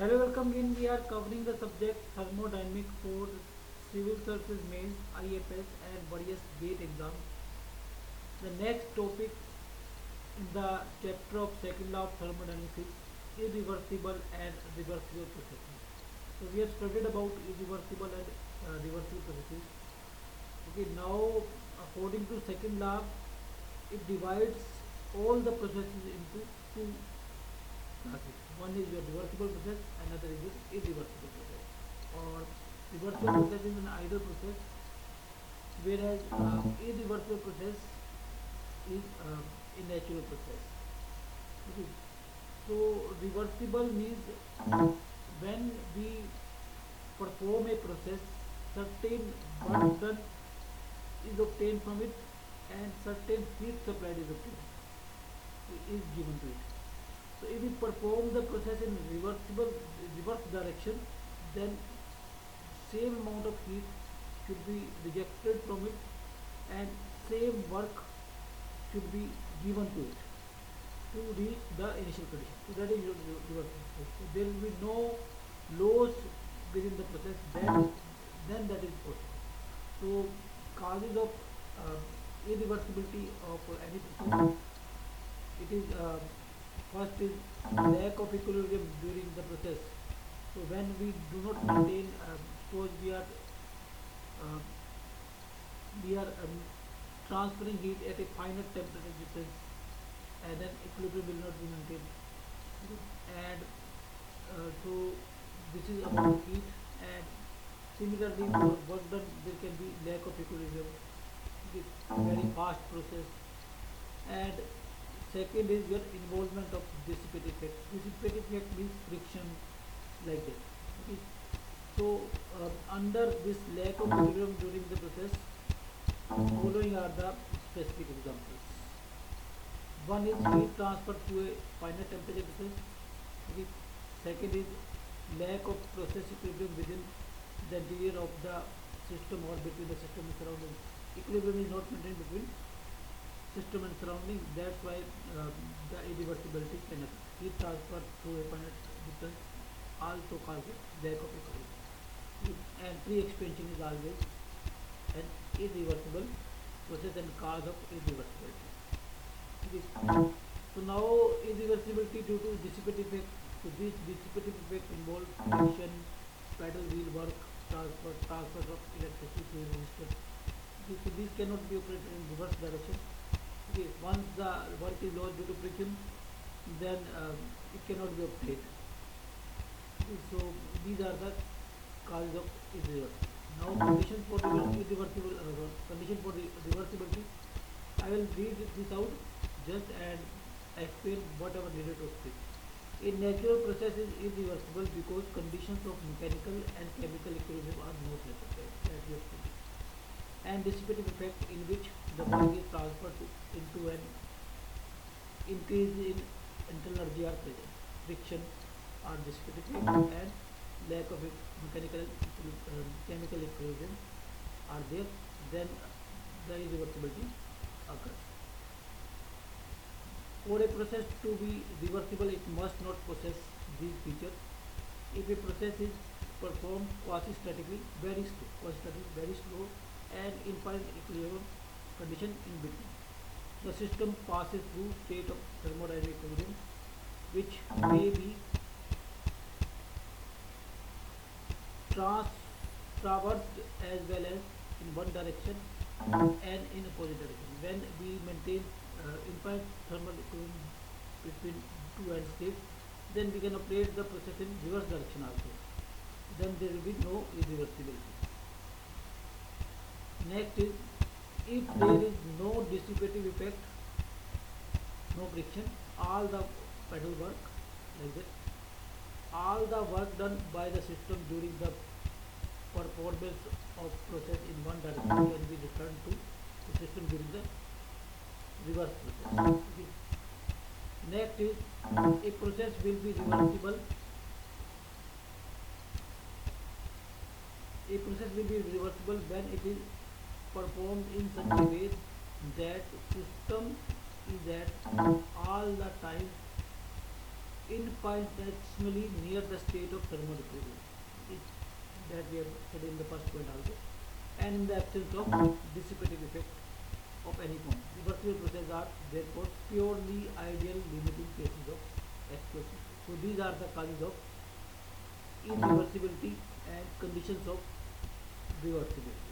Hello, welcome again. We are covering the subject thermodynamics for civil services mains, IFS, and various gate exams. The next topic in the chapter of second law of thermodynamics is irreversible and reversible processes. So we have studied about irreversible and reversible processes. Okay, now according to second law, it divides all the processes into two classes. One is your reversible process, another is your irreversible process. Or reversible process is an idle process, whereas irreversible process is a natural process. Okay. So reversible means when we perform a process, certain work done is obtained from it, and certain heat supplied is obtained is given to it. So if we perform the process in reverse direction, then same amount of heat should be rejected from it, and same work should be given to it to reach the initial condition. So that is reverse process. So there will be no loss within the process. Then that is possible. So causes of irreversibility of any process, it is first is lack of equilibrium during the process. So when we do not maintain, suppose uh, we are transferring heat at a finite temperature difference, and then equilibrium will not be maintained. And so this is about heat. And similarly for work done, there can be lack of equilibrium. It is very fast process. And second is your involvement of dissipative effect. Dissipative effect means friction, like that. Okay. So under this lack of equilibrium during the process, following are the specific examples. One is heat transfer through a finite temperature process. Okay. Second is lack of process equilibrium within the interior of the system or between the system and surrounding. Equilibrium is not maintained between system and surrounding. That's why the irreversibility can occur. Heat transfer through a finite distance also causes lack of equilibrium. And pre-expansion is always an irreversible process and cause of irreversibility. Okay. So now irreversibility due to dissipative effect. So this dissipative effect involves friction, pedal wheel work, transfer of electricity through resistance. Okay, so this cannot be operated in reverse direction. Okay, once the work is lost due to friction, then it cannot be obtained. Okay, so these are the causes of irreversibility. Now conditions for irreversible condition for reversibility. I will read this out just and explain whatever needed to explain. A natural process is irreversible because conditions of mechanical and chemical equilibrium are not satisfied. That we have seen. And dissipative effect in which the work is transferred into an increase in internal energy are present. Friction or dissipative effect and lack of mechanical chemical equilibrium are there, then the irreversibility occurs. For a process to be reversible, it must not possess these features. If a process is performed quasi-statically, very slow, and infinite equilibrium condition in between, the system passes through state of thermodynamic equilibrium, which may be traversed as well as in one direction and in opposite direction. When we maintain infinite thermal equilibrium between two end states, then we can operate the process in reverse direction also. Then there will be no irreversibility. Next is, if there is no dissipative effect, no friction, all the pedal work, like that, all the work done by the system during the performance of process in one direction can be returned to the system during the reverse process. Okay. Next is, a process will be reversible. A process will be reversible when it is performed in such a way that system is at all the time infinitesimally near the state of thermal equilibrium. It- That we have said in the first point also. And in the absence of dissipative effect of any form. Reversible processes are therefore purely ideal limiting cases of explosion. So these are the causes of irreversibility and conditions of reversibility.